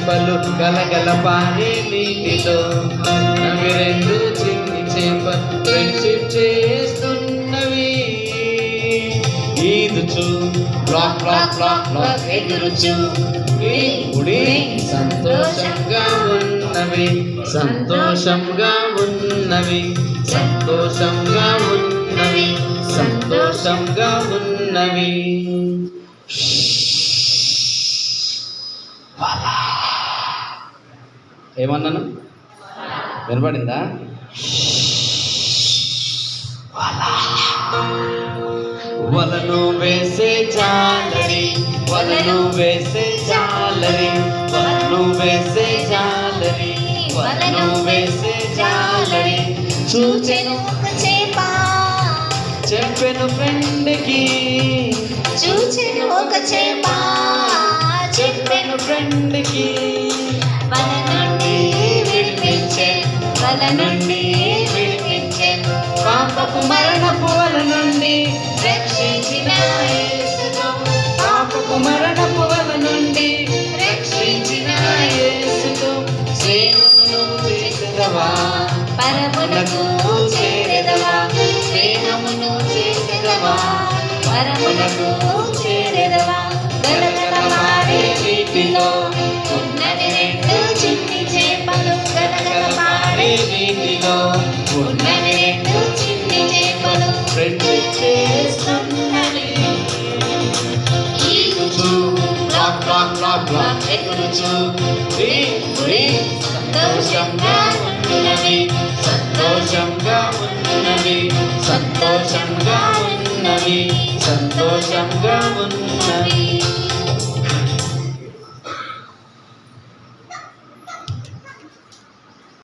చేపలు గలగల పారే నీటిలో. అవి రెండు చిన్ని చేపలు ఫ్రెండ్షిప్ చేస్తున్నవి. ఈదుచు బ్లాక్ బ్లాక్ బ్లాక్ బ్లాక్ ఎగురుచు ఉడి సంతోషంగా ఉన్నవి. సంతోషంగా ఉన్నవి. సంతోషంగా ఉన్నవి. సంతోషంగా ఉన్నవి. ఏమన్నాను వినపడిందా? వలను వేసే జాలరి, వలను వేసే జాలరి, వలను వేసే జాలరి, వలను వేసే జాలరి. చూచెను ఒక చేప చెప్పెను ఫ్రెండ్కి. చూచెను ఒక చేప చెప్పెను ఫ్రెండ్కి. వల నుండి విడిపించే, వల నుండి విడిపించే, పాపపు మరణపు వల నుండి రక్షించిన యేసును. పాపపు మరణపు వల నుండి రక్షించిన యేసును. స్నేహమును చేసెదవా, పరమునకు చేరెదవా. స్నేహమును చేసెదవా, పరమునకు చేరెదవా. గలగల పారే నీటిలో ఉన్నవి రెండు చిన్ని చేపలు. గలగల పారే నీటిలో ఉన్నవి రెండు చిన్ని చేపలు. ఫ్రెండ్షిప్ చేస్తున్నవి. ఈదుచు బ్లాక్ బ్లాక్ బ్లాక్ బ్లాక్ ఎగురుచు సంతోషంగా ఉన్నవి. సంతోషంగా ఉన్నవి. సంతోషంగా ఉన్నవి. సంతోషంగా ఉన్నవి.